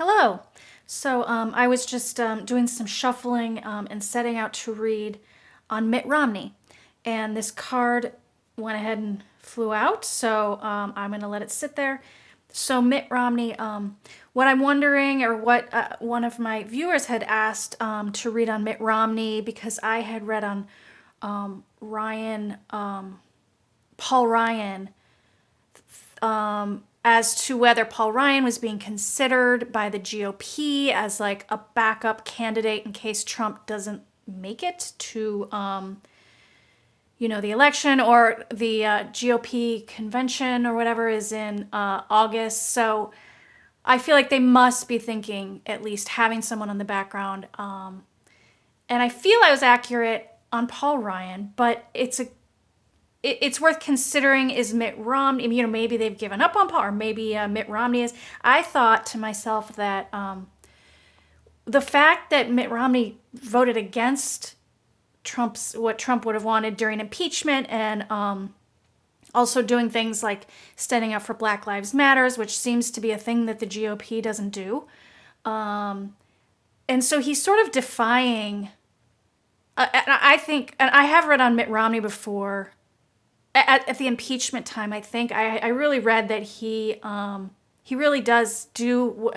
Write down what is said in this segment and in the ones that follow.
Hello. I was just doing some shuffling and setting out to read on Mitt Romney. And this card went ahead and flew out, so I'm going to let it sit there. So, Mitt Romney, what I'm wondering, or what one of my viewers had asked to read on Mitt Romney, because I had read on Paul Ryan, as to whether Paul Ryan was being considered by the GOP as like a backup candidate in case Trump doesn't make it to, the election, or the GOP convention or whatever is in August. So I feel like they must be thinking at least having someone on the background. And I feel I was accurate on Paul Ryan, but it's worth considering. Is Mitt Romney, maybe they've given up on Paul, or maybe Mitt Romney is. I thought to myself that the fact that Mitt Romney voted against what Trump would have wanted during impeachment, and also doing things like standing up for Black Lives Matters, which seems to be a thing that the GOP doesn't do. And so he's sort of defying, I think, and I have read on Mitt Romney before, at the impeachment time, I think I really read that he really does do.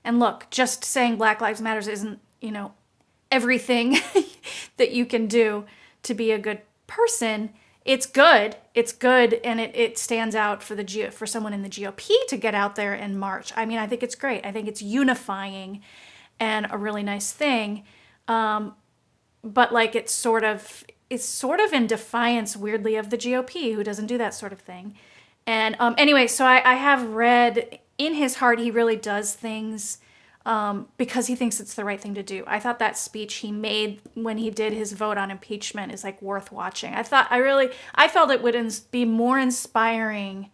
And look, just saying Black Lives Matters isn't everything that you can do to be a good person. It's good, and it stands out for someone in the GOP to get out there and march. I think it's great. I think it's unifying and a really nice thing. But like it's sort of in defiance, weirdly, of the GOP, who doesn't do that sort of thing. And anyway, so I have read in his heart he really does things because he thinks it's the right thing to do. I thought that speech he made when he did his vote on impeachment is like worth watching. I felt it would be more inspiring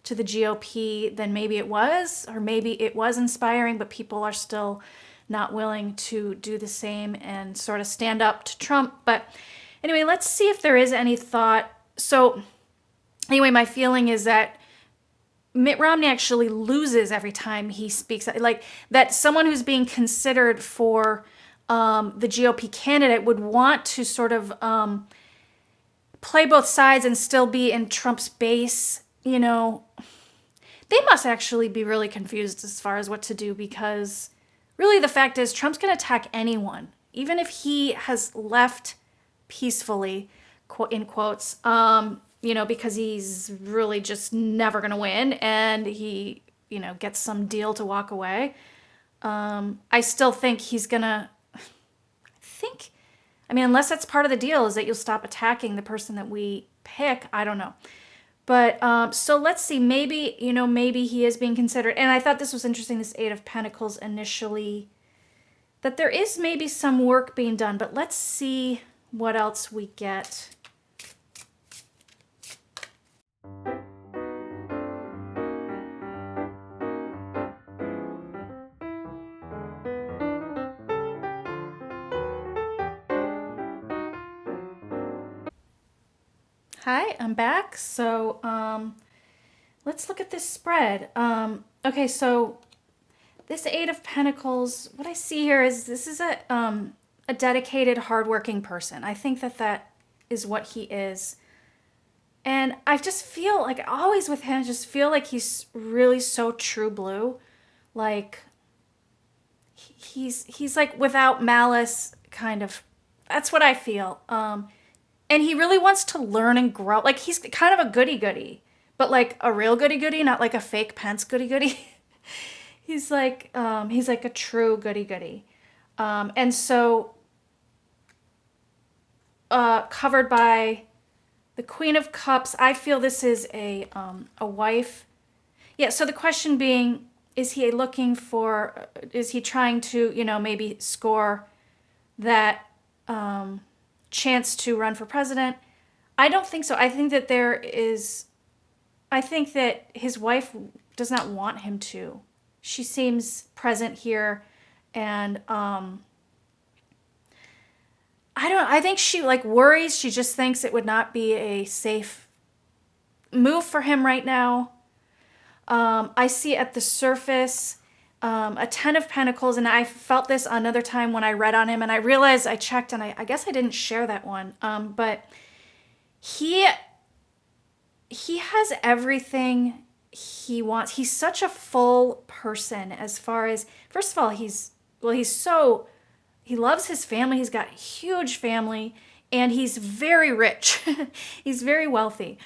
to the GOP than maybe it was, or maybe it was inspiring, but people are still not willing to do the same and sort of stand up to Trump. But anyway, let's see if there is any thought. So anyway, my feeling is that Mitt Romney actually loses every time he speaks. Like that someone who's being considered for the GOP candidate would want to sort of play both sides and still be in Trump's base. They must actually be really confused as far as what to do, because really the fact is Trump's going to attack anyone, even if he has left peacefully, in quotes, because he's really just never going to win, and he, gets some deal to walk away. I still think he's going to, unless that's part of the deal, is that you'll stop attacking the person that we pick. I don't know. But so let's see, maybe he is being considered. And I thought this was interesting, this Eight of Pentacles initially, that there is maybe some work being done, but let's see what else we get. Hi, I'm back. So let's look at this spread. Okay, so this Eight of Pentacles, what I see here is this is a dedicated, hardworking person. I think that is what he is. And I just feel like, always with him, I just feel like he's really so true blue. Like he's like without malice, kind of. That's what I feel. And he really wants to learn and grow. Like he's kind of a goody-goody, but like a real goody-goody, not like a fake Pence goody-goody. He's like a true goody-goody. And so covered by the Queen of Cups, I feel this is a wife. Yeah, so the question being, is he trying to, maybe score that chance to run for president? I don't think so. I think that his wife does not want him to. She seems present here, and I think she worries. She just thinks it would not be a safe move for him right now. I see at the surface a 10 of Pentacles, and I felt this another time when I read on him, and I realized I checked, and I guess I didn't share that one. But he has everything he wants. He's such a full person as far as, first of all, he loves his family. He's got a huge family, and he's very rich. He's very wealthy.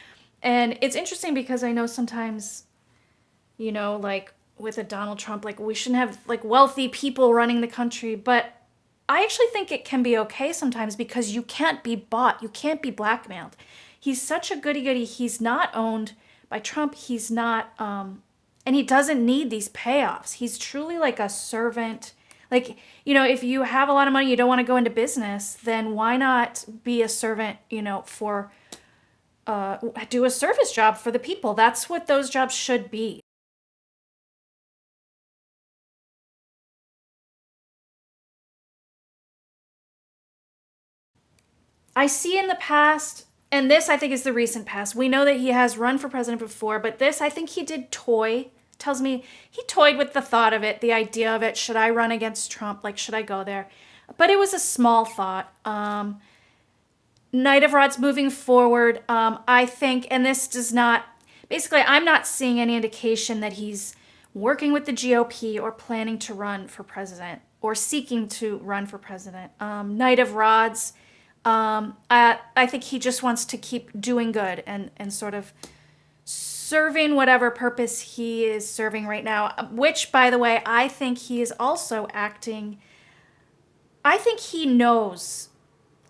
And it's interesting because I know sometimes, like with a Donald Trump, like we shouldn't have like wealthy people running the country, but I actually think it can be okay sometimes because you can't be bought, you can't be blackmailed. He's such a goody goody. He's not owned by Trump. He's not, and he doesn't need these payoffs. He's truly like a servant. Like, if you have a lot of money, you don't want to go into business, then why not be a servant, for, do a service job for the people? That's what those jobs should be. I see in the past, and this I think is the recent past, we know that he has run for president before, but this I think he did toy. Tells me he toyed with the thought of it, the idea of it. Should I run against Trump? Like, should I go there? But it was a small thought. Knight of Rods moving forward, I think, and this does not, basically, I'm not seeing any indication that he's working with the GOP or planning to run for president or seeking to run for president. Knight of Rods, I think he just wants to keep doing good and sort of serving whatever purpose he is serving right now, which, by the way, I think he is also acting, I think he knows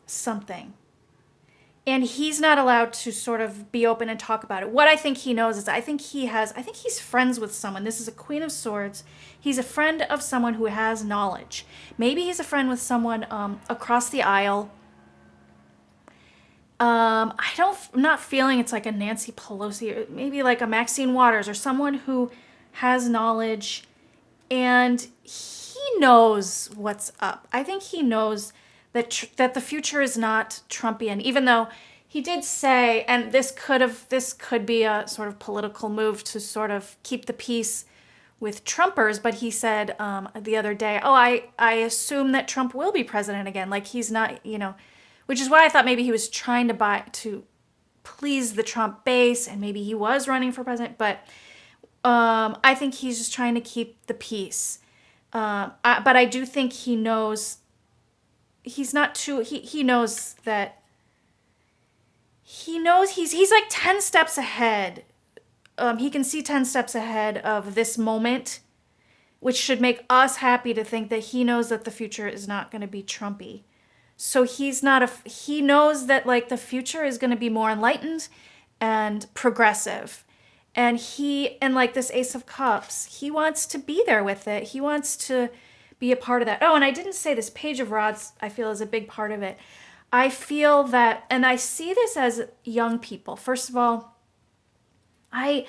something. And he's not allowed to sort of be open and talk about it. What I think he knows is I think he's friends with someone. This is a Queen of Swords. He's a friend of someone who has knowledge. Maybe he's a friend with someone across the aisle. I'm not feeling it's like a Nancy Pelosi, or maybe like a Maxine Waters or someone who has knowledge and he knows what's up. I think he knows that the future is not Trumpian, even though he did say, and this could be a sort of political move to sort of keep the peace with Trumpers, but he said the other day, I assume that Trump will be president again. Like he's not, which is why I thought maybe he was trying to please the Trump base, and maybe he was running for president, but I think he's just trying to keep the peace. But I do think he knows he's not too, he knows that, he's like 10 steps ahead. He can see 10 steps ahead of this moment, which should make us happy to think that he knows that the future is not going to be Trumpy. So he knows that like the future is going to be more enlightened and progressive. And like this Ace of Cups, he wants to be there with it. He wants to be a part of that. Oh, and I didn't say this Page of Rods, I feel, is a big part of it. I feel that, and I see this as young people. First of all, I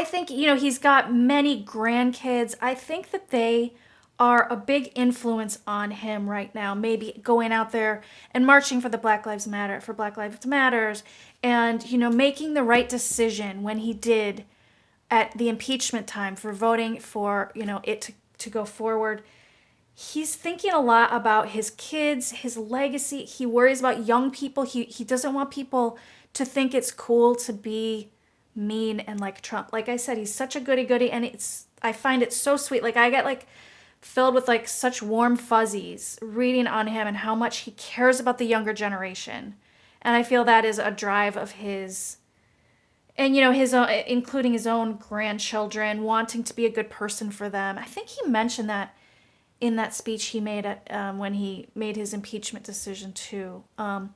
think, he's got many grandkids. I think that they are a big influence on him right now, maybe going out there and marching for Black Lives Matters, and, making the right decision when he did at the impeachment time for voting for, it to go forward. He's thinking a lot about his kids, his legacy. He worries about young people. He doesn't want people to think it's cool to be mean and like Trump. Like I said, he's such a goody-goody, and I find it so sweet. Like I get like filled with like such warm fuzzies reading on him and how much he cares about the younger generation. And I feel that is a drive of his, and his own, including his own grandchildren, wanting to be a good person for them. I think he mentioned that in that speech he made when he made his impeachment decision too. And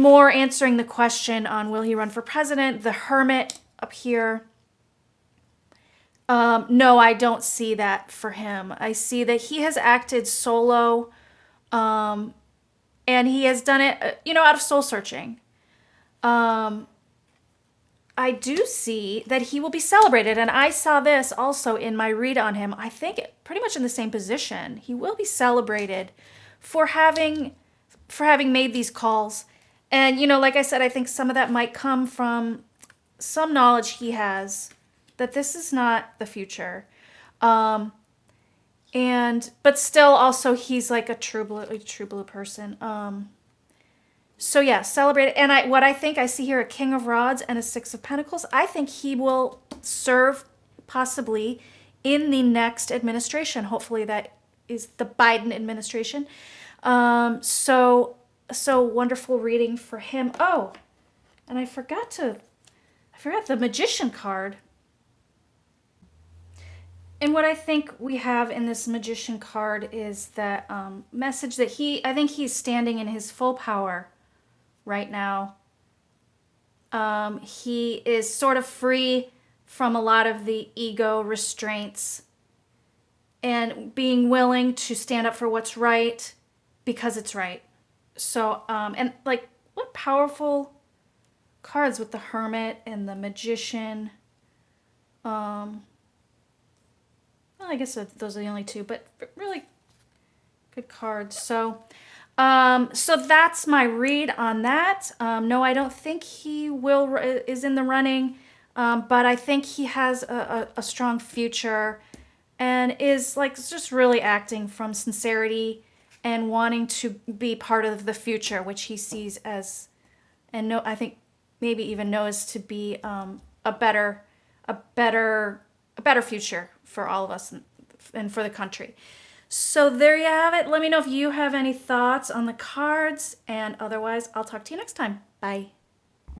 more answering the question on will he run for president, the Hermit up here. No, I don't see that for him. I see that he has acted solo, and he has done it, out of soul searching. I do see that he will be celebrated, and I saw this also in my read on him. I think pretty much in the same position. He will be celebrated for having made these calls. And, like I said, I think some of that might come from some knowledge he has that this is not the future. But still also he's like a true blue person. So yeah, celebrate it. And what I think I see here, a King of Rods and a Six of Pentacles. I think he will serve possibly in the next administration. Hopefully that is the Biden administration. So wonderful reading for him. Oh, and I forgot the Magician card. And what I think we have in this Magician card is that message that I think he's standing in his full power right now. He is sort of free from a lot of the ego restraints and being willing to stand up for what's right because it's right. So, and like, what powerful cards with the Hermit and the Magician. Well, I guess those are the only two, but really good cards. So that's my read on that. No, I don't think he is in the running, but I think he has a strong future and is like just really acting from sincerity and wanting to be part of the future, which he sees as, and no, I think maybe even knows to be a better future for all of us and for the country. So there you have it. Let me know if you have any thoughts on the cards, and otherwise I'll talk to you next time. Bye.